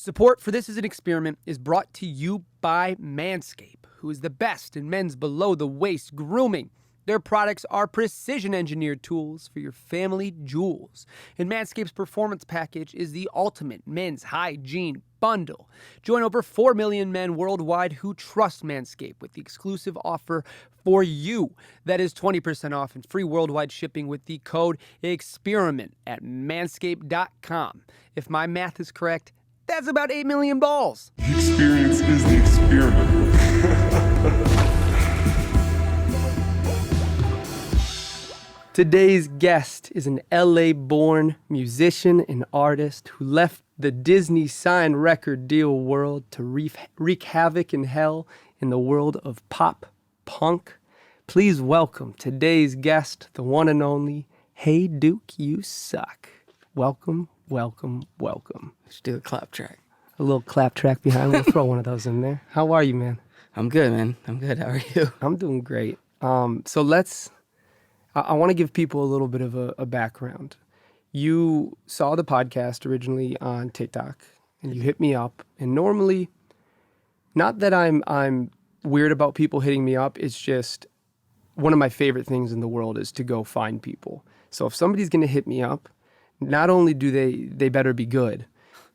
Support for This Is an Experiment is brought to you by Manscaped, who is the best in men's below-the-waist grooming. Their products are precision-engineered tools for your family jewels. And Manscaped's Performance Package is the ultimate men's hygiene bundle. Join over 4 million men worldwide who trust Manscaped with the exclusive offer for you. That is 20% off and free worldwide shipping with the code EXPERIMENT at manscaped.com. If my math is correct, that's about 8 million balls. The experience is the experiment. Today's guest is an LA-born musician and artist who left the Disney-signed record deal world to wreak havoc in hell in the world of pop punk. Please welcome today's guest, the one and only heydukeyousuck. Welcome, welcome, welcome. Let's do a clap track. A little clap track behind. We'll throw one of those in there. How are you, man? I'm good, man. I'm good. How are you? I'm doing great. I want to give people a little bit of a background. You saw the podcast originally on TikTok, and you hit me up. And normally, not that I'm weird about people hitting me up, it's just one of my favorite things in the world is to go find people. So if somebody's going to hit me up, not only do they better be good,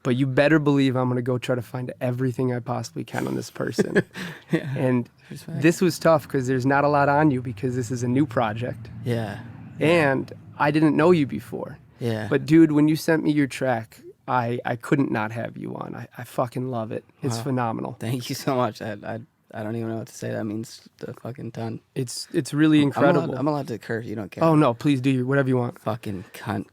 but you better believe I'm going to go try to find everything I possibly can on this person. Yeah. And this was tough because there's not a lot on you because this is a new project. Yeah. And I didn't know you before. Yeah. But dude, when you sent me your track, I couldn't not have you on. I fucking love it. It's phenomenal. Thank you so much. I don't even know what to say. That means a fucking ton. It's really incredible. I'm allowed to curse. You don't care. Oh no, please do whatever you want. Fucking cunt.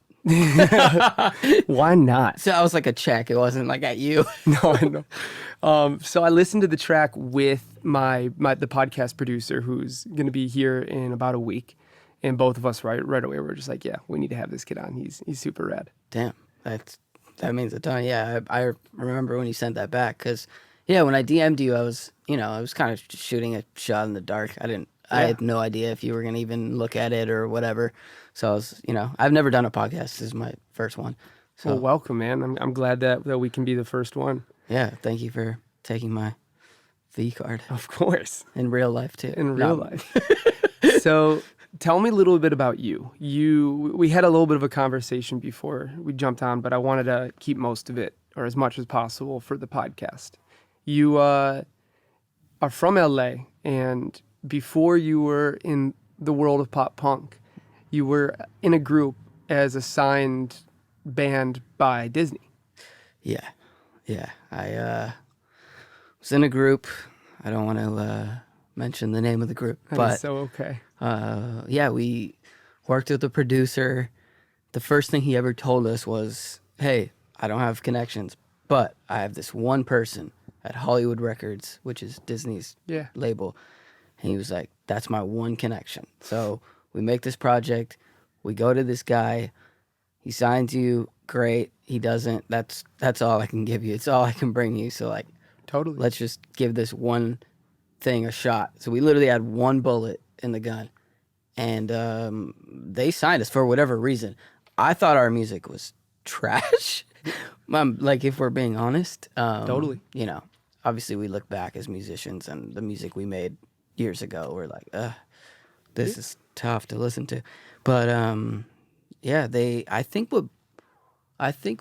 Why not? So I was like a check. It wasn't like at you. No, I know. So I listened to the track with the podcast producer who's going to be here in about a week. And both of us right away were just like, yeah, we need to have this kid on. He's super rad. Damn. That means a ton. Yeah. I remember when you sent that back because, yeah, when I DM'd you, I was kind of shooting a shot in the dark. I had no idea if you were going to even look at it or whatever. So I was, I've never done a podcast. This is my first one. So well, welcome, man. I'm glad that we can be the first one. Yeah, thank you for taking my V card. Of course. In real life, too. In real life. So tell me a little bit about you. We had a little bit of a conversation before we jumped on, but I wanted to keep most of it, or as much as possible, for the podcast. You are from LA, and before you were in the world of pop punk, you were in a group as a signed band by Disney. Yeah. I was in a group. I don't want to mention the name of the group, but so okay. We worked with the producer. The first thing he ever told us was, "Hey, I don't have connections, but I have this one person at Hollywood Records, which is Disney's label." And he was like, "That's my one connection." So we make this project. We go to this guy. He signs you. Great. He doesn't. That's all I can give you. It's all I can bring you. So totally. Let's just give this one thing a shot. So we literally had one bullet in the gun, and they signed us for whatever reason. I thought our music was trash. If we're being honest. Totally. Obviously we look back as musicians and the music we made years ago, we're like, this is tough to listen to. But I think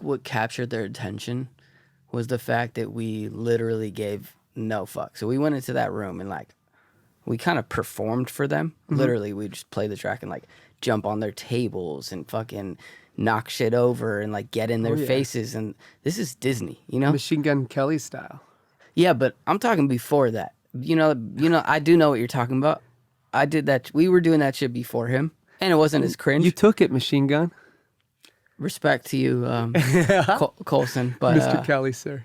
what captured their attention was the fact that we literally gave no fuck. So we went into that room and we kind of performed for them. Mm-hmm. Literally, we just play the track and jump on their tables and fucking knock shit over and get in their faces. And this is Disney, Machine Gun Kelly style. Yeah, but I'm talking before that. I do know what you're talking about. I did that. We were doing that shit before him, and it wasn't as cringe. You took it, Machine Gun. Respect to you, Colson. But Mr. Kelly, sir.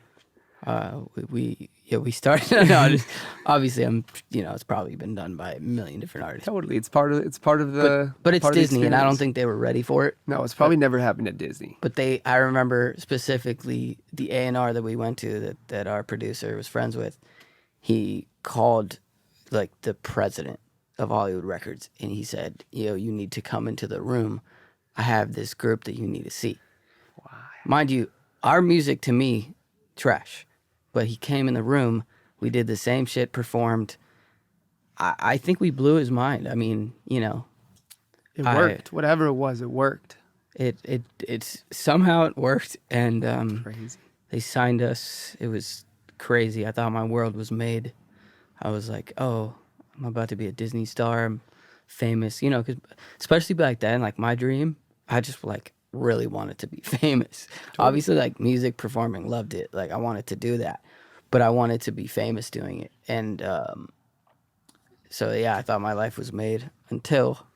We started. Obviously, it's probably been done by a million different artists. Totally, it's part of the. But it's Disney, and I don't think they were ready for it. No, it's probably never happened at Disney. But I remember specifically the A&R that we went to that our producer was friends with. He called the president of Hollywood Records, and he said, you need to come into the room. I have this group that you need to see. Wow. Mind you, our music to me trash. But he came in the room, we did the same shit, performed. I think we blew his mind. I mean, you know, It worked. Whatever it was, it worked. It's somehow it worked, and Crazy. they signed us. It was crazy. I thought my world was made. I was like, oh, I'm about to be a Disney star. I'm famous, you know, 'cause especially back then, like my dream, I just like really wanted to be famous. Obviously, like music, performing, loved it. Like I wanted to do that, but I wanted to be famous doing it. And so yeah, I thought my life was made until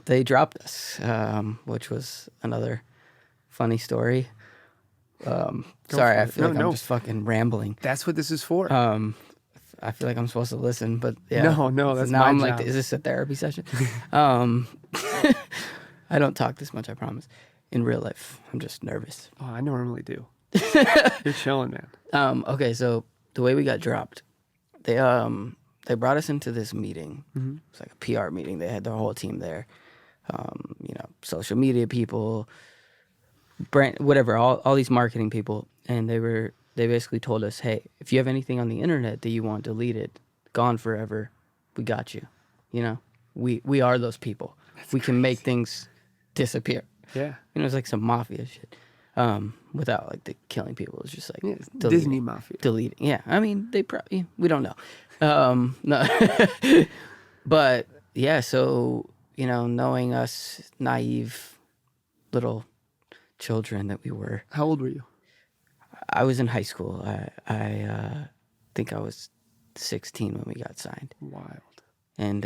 they dropped us, which was another funny story. Sorry, I feel like I'm just fucking rambling. That's what this is for. I feel like I'm supposed to listen, but yeah. No, that's now my I'm job. like, is this a therapy session? I don't talk this much, I promise. In real life, I'm just nervous. Oh, I normally do. You're chilling, man. Okay, so the way we got dropped, they brought us into this meeting. Mm-hmm. It's like a PR meeting. They had their whole team there. You know, social media people, brand, whatever, all these marketing people, and they basically told us, hey, if you have anything on the internet that you want deleted, gone forever, we got you. You know, we are those people. We can make things disappear. Yeah. You know, it's like some mafia shit. Without like the killing people. It's just like Yeah, it's deleting, Disney mafia. deleting. Yeah, I mean they probably, we don't know. No. But yeah, so you know, knowing us naive little children that we were. How old were you? I was in high school. I think I was 16 when we got signed, Wild. and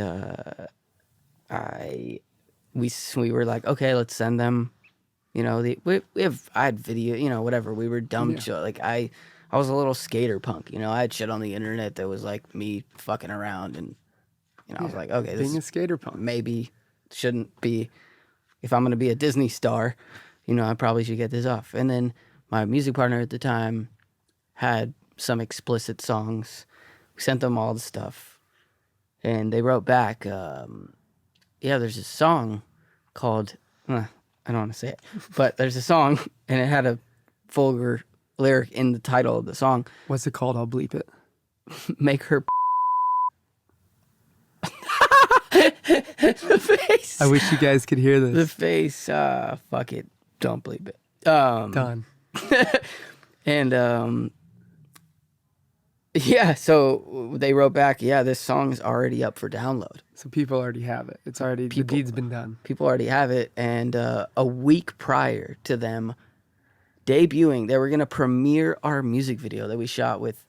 we were like, okay, let's send them. You know, I had video, you know, whatever. We were dumb. Yeah. Like I was a little skater punk. You know, I had shit on the internet that was like me fucking around, and you know, I was like, okay, Being a this skater punk. maybe shouldn't be. If I'm gonna be a Disney star, you know, I probably should get this off. And then my music partner at the time had some explicit songs. We sent them all the stuff, and they wrote back. Yeah, there's a song called. I don't want to say it, but there's a song, and it had a vulgar lyric in the title of the song. What's it called? I'll bleep it. Make her. The face. I wish you guys could hear The this. face. Fuck it. Don't bleep it. Done. And yeah, so they wrote back, yeah, this song's already up for download. So people already have it. It's already, the deed's been done. People already have it. And a week prior to them debuting, they were going to premiere our music video that we shot with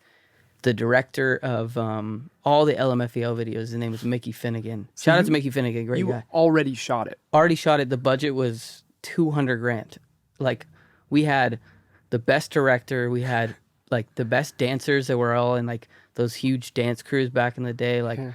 the director of all the LMFAO videos. His name is Mickey Finnegan. Shout out to Mickey Finnegan, great You guy. already shot it. Already shot it. The budget was $200,000. Like, we had the best director. We had like the best dancers that were all in like those huge dance crews back in the day. Like, Yeah.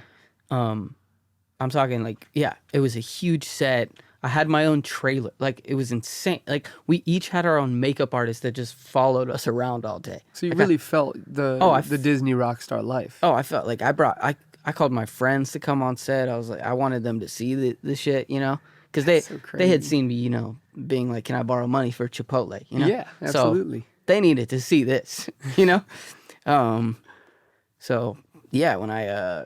I'm talking like, yeah, it was a huge set. I had my own trailer. Like, it was insane. Like, we each had our own makeup artist that just followed us around all day. So you Like, really felt the Disney rock star life. I felt like I called my friends to come on set. I was like, I wanted them to see the shit, you know? Because they so they had crazy. seen me, you know, being like, can I borrow money for Chipotle? You know? Yeah, absolutely. So they needed to see this, you know? So, yeah, when I,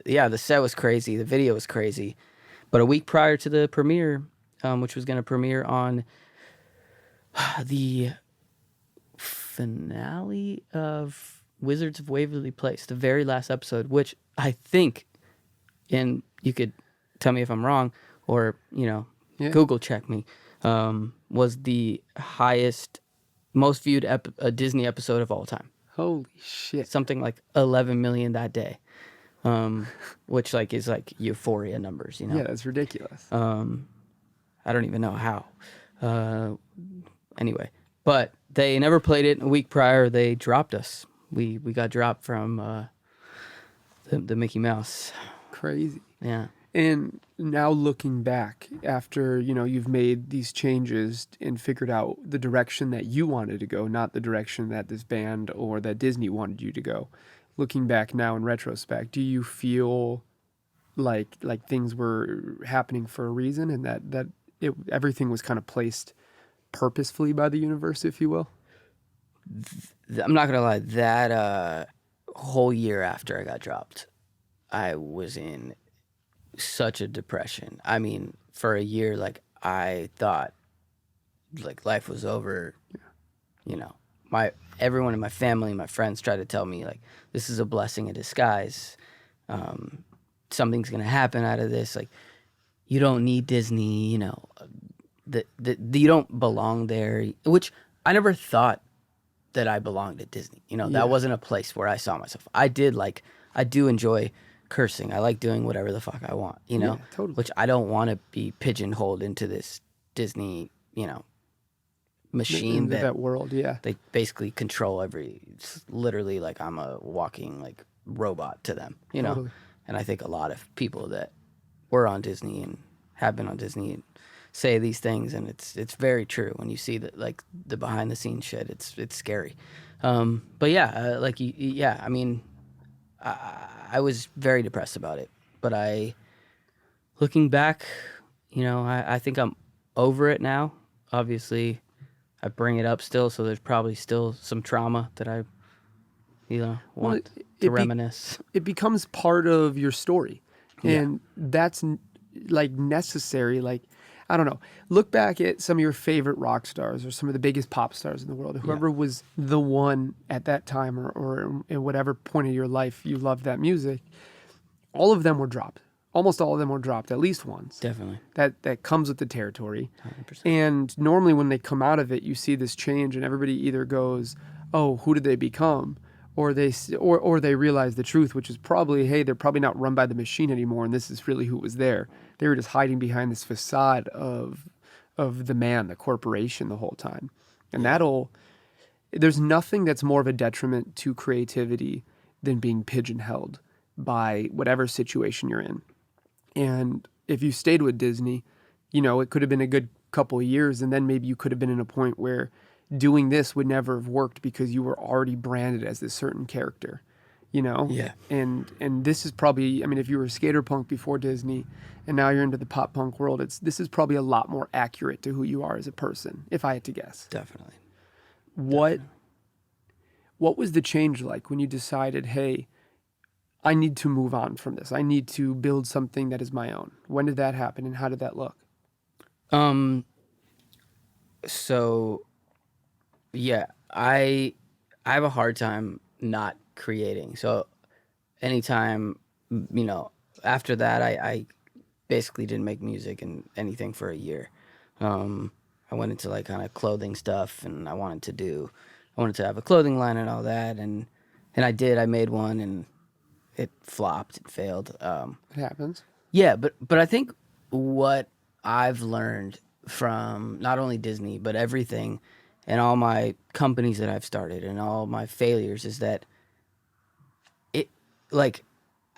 yeah, the set was crazy. The video was crazy. But a week prior to the premiere, which was going to premiere on the finale of Wizards of Waverly Place, the very last episode, which I think, and you could tell me if I'm wrong, or, you know, Google check me, was the highest, most viewed Disney episode of all time. Holy shit. Something like 11 million that day. Which like is like Euphoria numbers, you know? Yeah, that's ridiculous. I don't even know how. Anyway, but they never played it. A week prior, they dropped us. We got dropped from the Mickey Mouse. Crazy. Yeah. And now looking back, after, you know, you've made these changes and figured out the direction that you wanted to go, not the direction that this band or that Disney wanted you to go. Looking back now in retrospect, do you feel like things were happening for a reason and that everything was kind of placed purposefully by the universe, if you will? I'm not gonna lie. That whole year after I got dropped, I was in such a depression. I mean, for a year, like I thought, like life was over. You know, everyone in my family, my friends, tried to tell me like this is a blessing in disguise. Something's gonna happen out of this. Like you don't need Disney. You know, you don't belong there. Which I never thought that I belonged at Disney. You know, that wasn't a place where I saw myself. I do enjoy cursing. I like doing whatever the fuck I want, you know? Yeah, totally. Which I don't want to be pigeonholed into this Disney, you know, machine Into that world, yeah. they basically control it's literally like I'm a walking like robot to them, you know? Totally. And I think a lot of people that were on Disney and have been on Disney say these things, and it's very true when you see the behind the scenes shit. It's scary. But yeah, I mean, I was very depressed about it. But looking back, you know, I think I'm over it now. Obviously, I bring it up still, so there's probably still some trauma that I, you know, want to reminisce. It becomes part of your story, and that's like necessary. Like, I don't know. Look back at some of your favorite rock stars or some of the biggest pop stars in the world. Whoever was the one at that time or in whatever point of your life you loved that music, all of them were dropped. Almost all of them were dropped at least once. Definitely. That comes with the territory. 100%. And normally when they come out of it, you see this change and everybody either goes, oh, who did they become? Or they realize the truth, which is probably, hey, they're probably not run by the machine anymore, and this is really who was there. They were just hiding behind this facade of the man, the corporation, the whole time. And there's nothing that's more of a detriment to creativity than being pigeonholed by whatever situation you're in. And if you stayed with Disney, you know, it could have been a good couple of years, and then maybe you could have been in a point where doing this would never have worked because you were already branded as this certain character, you know? Yeah. And this is probably, I mean, if you were skater punk before Disney and now you're into the pop punk world, this is probably a lot more accurate to who you are as a person, if I had to guess. Definitely. What was the change like when you decided, hey, I need to move on from this. I need to build something that is my own. When did that happen and how did that look? So yeah, I have a hard time not creating. So anytime, you know, after that, I basically didn't make music and anything for a year. I went into like kind of clothing stuff, and I wanted to have a clothing line and all that, and I did. I made one, and it flopped. It failed. It happens. Yeah, but I think what I've learned from not only Disney but everything and all my companies that I've started and all my failures is that it, like,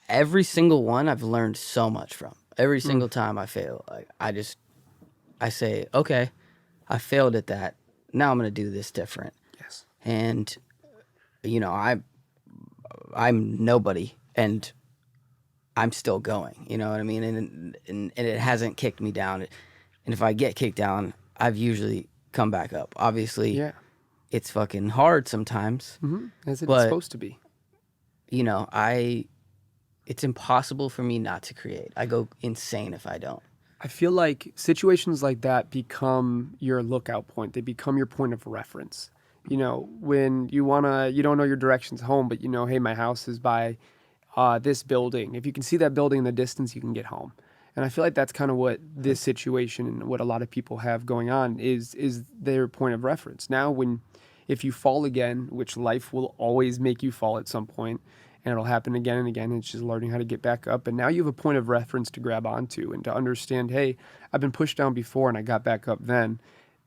every single one I've learned so much from. Every single time I fail, like I say, okay, I failed at that. Now I'm gonna do this different. Yes. And you know, I'm nobody, and I'm still going. You know what I mean? And it hasn't kicked me down. And if I get kicked down, I've usually come back up. Obviously, it's fucking hard sometimes. Mm-hmm. As it's but, supposed to be. You know, it's impossible for me not to create. I go insane if I don't. I feel like situations like that become your lookout point. They become your point of reference. You know, when you don't know your directions home, but you know, hey, my house is by this building. If you can see that building in the distance, you can get home. And I feel like that's kind of what this situation and what a lot of people have going on is their point of reference. Now, if you fall again, which life will always make you fall at some point, and it'll happen again and again, it's just learning how to get back up. And now you have a point of reference to grab onto and to understand, hey, I've been pushed down before and I got back up then.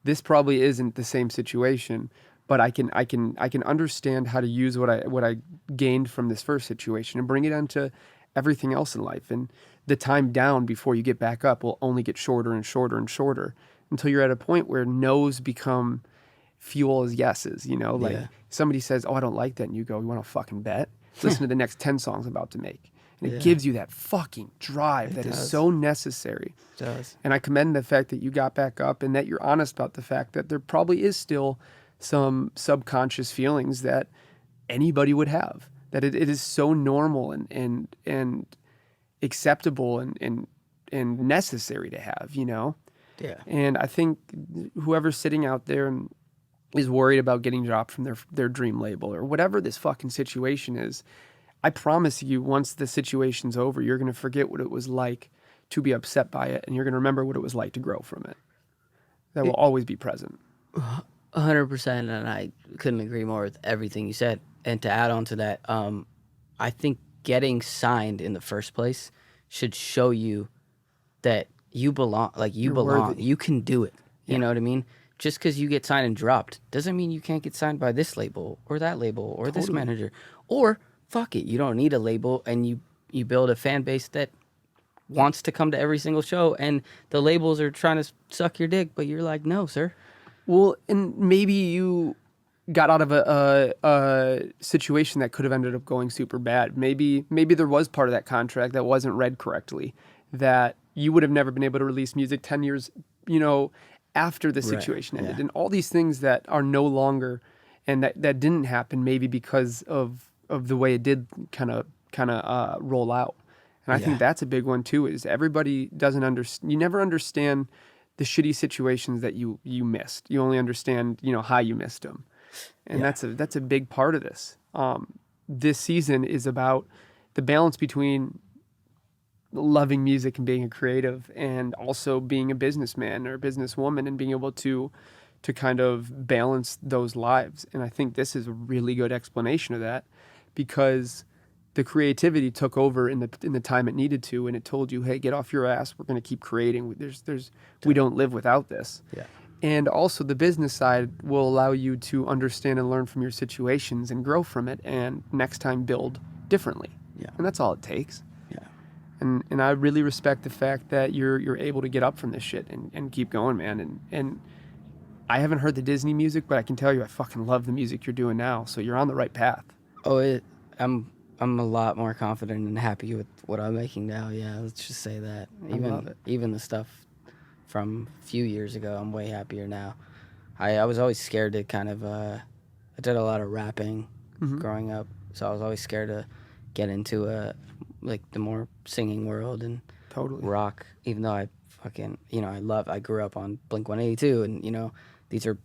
This probably isn't the same situation, but I can understand how to use what I gained from this first situation and bring it onto everything else in life. And the time down before you get back up will only get shorter and shorter and shorter until you're at a point where no's become fuel as yeses, you know? Like somebody says, oh, I don't like that. And you go, you want to fucking bet? Listen to the next 10 songs I'm about to make. And it Yeah. gives you that fucking drive that is does. so necessary. It does. And I commend the fact that you got back up and that you're honest about the fact that there probably is still some subconscious feelings that anybody would have. That it is so normal and acceptable and necessary to have, you know? Yeah. And I think whoever's sitting out there and is worried about getting dropped from their dream label or whatever this fucking situation is, I promise you, once the situation's over, you're going to forget what it was like to be upset by it, and you're going to remember what it was like to grow from it. That will always be present. 100%, and I couldn't agree more with everything you said. And to add on to that, I think getting signed in the first place should show you that you belong. Like you You're belong. worthy. You can do it. Yeah. You know what I mean? Just because you get signed and dropped doesn't mean you can't get signed by this label or that label or this Totally. manager. Or fuck it, you don't need a label, and you build a fan base that wants to come to every single show, and the labels are trying to suck your dick, but you're like, no, sir. Well, and maybe you got out of a situation that could have ended up going super bad. Maybe there was part of that contract that wasn't read correctly, that you would have never been able to release music 10 years, you know, after the situation ended. yeah. And all these things that are no longer, and that didn't happen maybe because of the way it did kind of roll out. And I think that's a big one too, is everybody doesn't understand. You never understand the shitty situations that you missed. You only understand, you know, how you missed them. And that's a big part of this. This season is about the balance between loving music and being a creative, and also being a businessman or a businesswoman, and being able to kind of balance those lives. And I think this is a really good explanation of that, because the creativity took over in the time it needed to, and it told you, hey, get off your ass. We're going to keep creating. We don't live without this. Yeah. And also the business side will allow you to understand and learn from your situations and grow from it, and next time build differently. Yeah. And that's all it takes. Yeah. And I really respect the fact that you're able to get up from this shit and keep going, man. And I haven't heard the Disney music, but I can tell you I fucking love the music you're doing now. So you're on the right path. Oh, I'm a lot more confident and happy with what I'm making now. Yeah, let's just say that. love it. Even the stuff from a few years ago, I'm way happier now. I was always scared to kind of I did a lot of rapping growing up, so I was always scared to get into like the more singing world and Totally. rock, even though I fucking, you know, I grew up on Blink-182, and you know, these are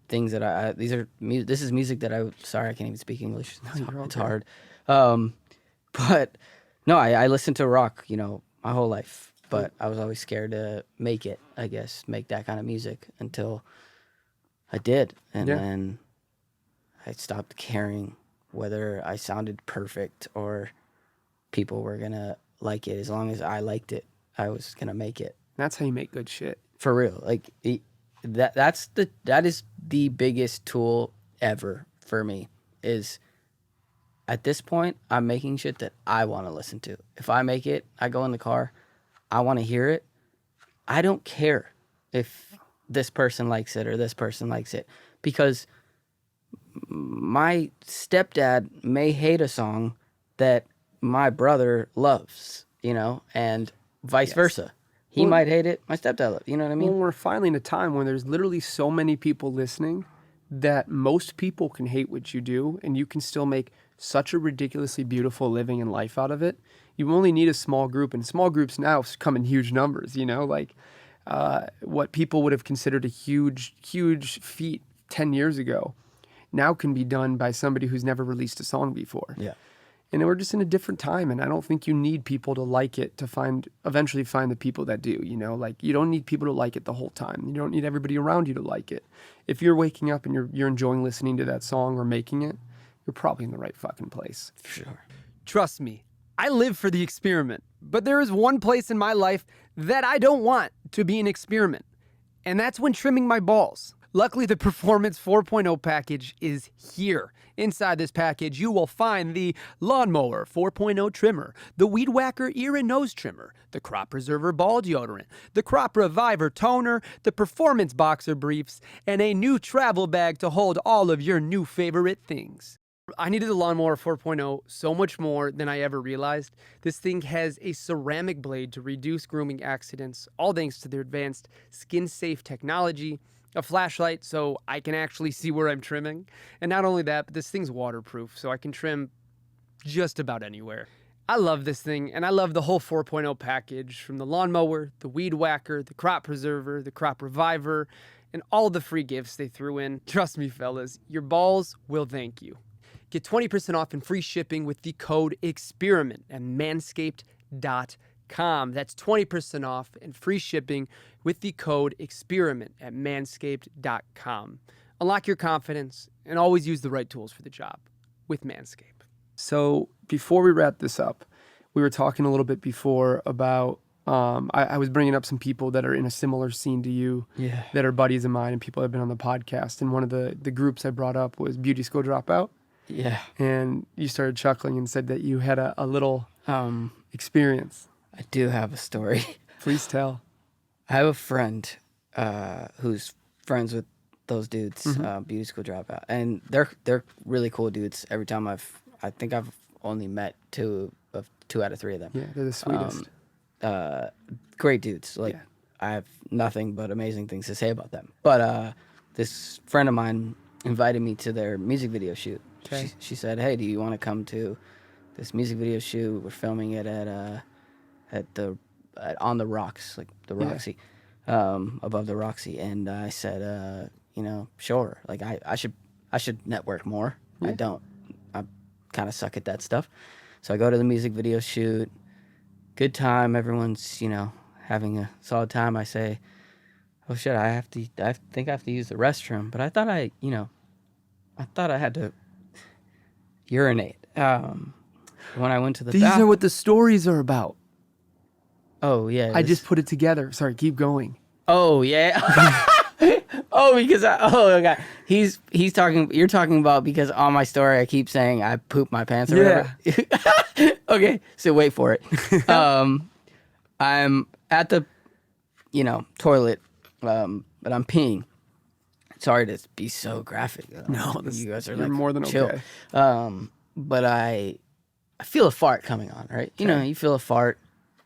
things that this is music that sorry, I can't even speak English. It's hard. But no, I listened to rock, you know, my whole life, but I was always scared to make that kind of music until I did. And then I stopped caring whether I sounded perfect or people were going to like it. As long as I liked it, I was going to make it. That's how you make good shit. For real. Like that is the biggest tool ever for me, is at this point, I'm making shit that I want to listen to. If I make it, I go in the car, I want to hear it. I don't care if this person likes it or this person likes it, because my stepdad may hate a song that my brother loves, you know, and vice versa. He might hate it, my stepdad loves, you know what I mean? Well, we're finally in a time when there's literally so many people listening that most people can hate what you do, and you can still make such a ridiculously beautiful living and life out of it. You only need a small group, and small groups now come in huge numbers, you know, like what people would have considered a huge feat 10 years ago now can be done by somebody who's never released a song before. Yeah. And we're just in a different time, and I don't think you need people to like it to eventually find the people that do, you know? Like, you don't need people to like it the whole time. You don't need everybody around you to like it. If you're waking up and you're enjoying listening to that song or making it, you're probably in the right fucking place. For sure. Trust me, I live for the experiment, but there is one place in my life that I don't want to be an experiment, and that's when trimming my balls. Luckily, the Performance 4.0 package is here. Inside this package, you will find the Lawnmower 4.0 trimmer, the Weed Whacker ear and nose trimmer, the Crop Preserver ball deodorant, the Crop Reviver toner, the Performance boxer briefs, and a new travel bag to hold all of your new favorite things. I needed the lawnmower 4.0 so much more than I ever realized. This thing has a ceramic blade to reduce grooming accidents, all thanks to their advanced skin-safe technology, a flashlight so I can actually see where I'm trimming, and not only that, but this thing's waterproof, so I can trim just about anywhere. I love this thing, and I love the whole 4.0 package, from the lawnmower, the weed whacker, the crop preserver, the crop reviver, and all the free gifts they threw in. Trust me, fellas, your balls will thank you. Get 20% off and free shipping with the code EXPERIMENT at manscaped.com. That's 20% off and free shipping with the code EXPERIMENT at manscaped.com. Unlock your confidence and always use the right tools for the job with Manscaped. So before we wrap this up, we were talking a little bit before about I was bringing up some people that are in a similar scene to you, that are buddies of mine and people that have been on the podcast. And one of the groups I brought up was Beauty School Dropout. Yeah. And you started chuckling and said that you had a little experience. I do have a story. Please tell. I have a friend who's friends with those dudes, Beauty School Dropout, and they're really cool dudes. Every time I think I've only met two out of three of them. Yeah, they're the sweetest. Great dudes. Like, I have nothing but amazing things to say about them. But this friend of mine invited me to their music video shoot. Okay. She said, "Hey, do you want to come to this music video shoot? We're filming it at on the Rocks, like the Roxy, above the Roxy." And I said, sure. Like, I should network more. Yeah. I don't. I kind of suck at that stuff. So I go to the music video shoot. Good time. Everyone's having a solid time. I say, "Oh shit, I think I have to use the restroom." But I thought I had to urinate. When I went to the These are what the stories are about. Oh yeah. I just put it together. Sorry, keep going. Oh yeah. Okay. He's talking. You're talking about because on my story I keep saying I poop my pants or whatever. Okay, so wait for it. I'm at the toilet, but I'm peeing. Sorry to be so graphic. No, you guys are you're like more than chill. okay. But I feel a fart coming on, right? Okay. You feel a fart.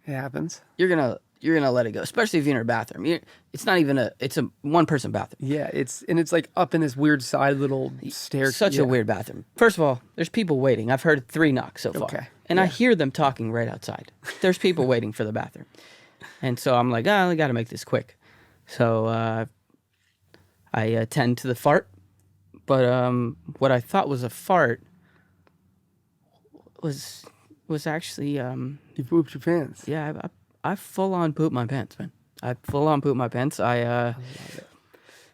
It happens. You're gonna let it go, especially if you're in a bathroom. It's not even it's a one-person bathroom. Yeah, it's like up in this weird side little staircase. Such a weird bathroom. First of all, there's people waiting. I've heard 3 knocks so far. Okay. And I hear them talking right outside. There's people waiting for the bathroom. And so I'm like, I got to make this quick. So I tend to the fart. But what I thought was a fart was actually... You pooped your pants. Yeah, I full-on pooped my pants, man. I full-on pooped my pants. I love it.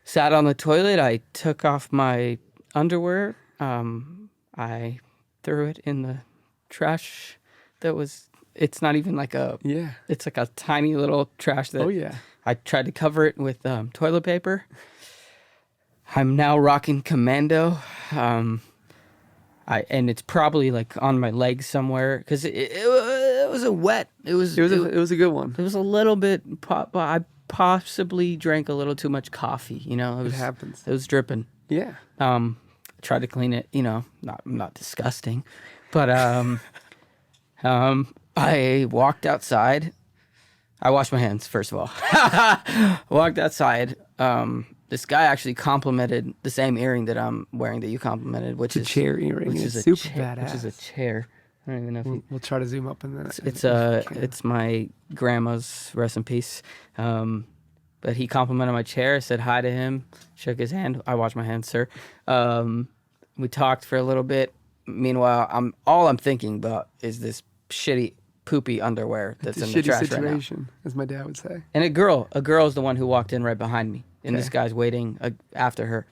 Sat on the toilet. I took off my underwear. I threw it in the trash. It's not even like a... Yeah. It's like a tiny little trash that... Oh, yeah. I tried to cover it with toilet paper. I'm now rocking commando. And it's probably like on my legs somewhere because it was a wet. It was a good one. It was a little bit. I possibly drank a little too much coffee. It happens. It was dripping. Yeah. Tried to clean it. Not disgusting, but I walked outside. I washed my hands first of all. Walked outside. This guy actually complimented the same earring that I'm wearing that you complimented, which is a chair earring. Which It's is super badass. Which is a chair. I don't even know if We'll try to zoom up in that. it's my grandma's, rest in peace. But he complimented my chair. I said hi to him, shook his hand. I washed my hands, sir. We talked for a little bit. Meanwhile, all I'm thinking about is this shitty, poopy underwear that's It's a in the shitty trash situation, right now. as my dad would say. And a girl is the one who walked in right behind me, and this guy's waiting after her.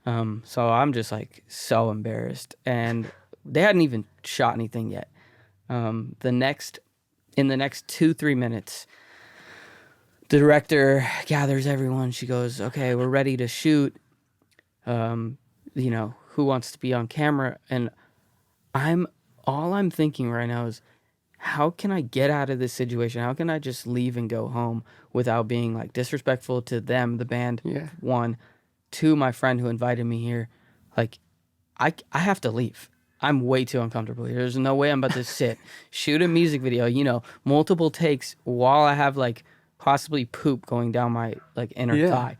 So I'm just like so embarrassed, and they hadn't even shot anything yet. In the next 2-3 minutes, the director gathers everyone. She goes, "Okay, we're ready to shoot. Who wants to be on camera?" And all I'm thinking right now is, how can I get out of this situation? How can I just leave and go home without being like disrespectful to them, the band? Yeah. 1, 2, my friend who invited me here. Like, I have to leave. I'm way too uncomfortable here. There's no way I'm about to sit, shoot a music video, you know, multiple takes while I have like possibly poop going down my like inner thigh.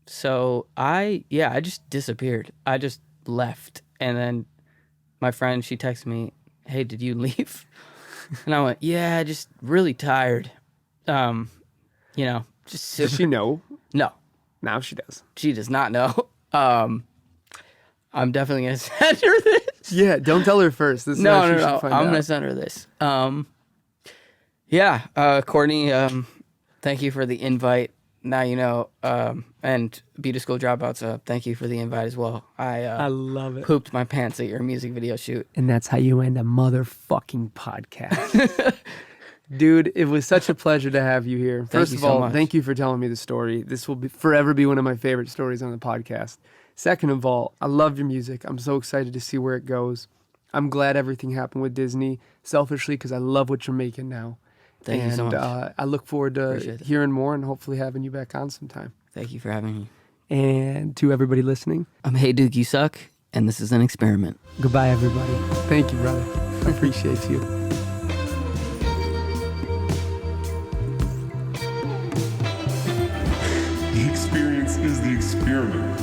So I just disappeared. I just left. And then my friend, she texted me, "Hey, did you leave?" And I went, "Yeah, just really tired." You know, just super... Does she know? No. Now she does. She does not know. I'm definitely gonna send her this. Yeah, don't tell her first. This is No. I'm Gonna send her this. Courtney, thank you for the invite. Now you know. And Be to School Dropouts, thank you for the invite as well. I love it. Pooped my pants at your music video shoot. And that's how you end a motherfucking podcast. Dude, it was such a pleasure to have you here. First of all, thank you for telling me the story. This will forever be one of my favorite stories on the podcast. Second of all, I love your music. I'm so excited to see where it goes. I'm glad everything happened with Disney, selfishly, because I love what you're making now. Thank you so much. I look forward to hearing more and hopefully having you back on sometime. Thank you for having me. And to everybody listening, I'm Hey Duke, You Suck, and this is an experiment. Goodbye, everybody. Thank you, brother. I appreciate you. The experience is the experiment.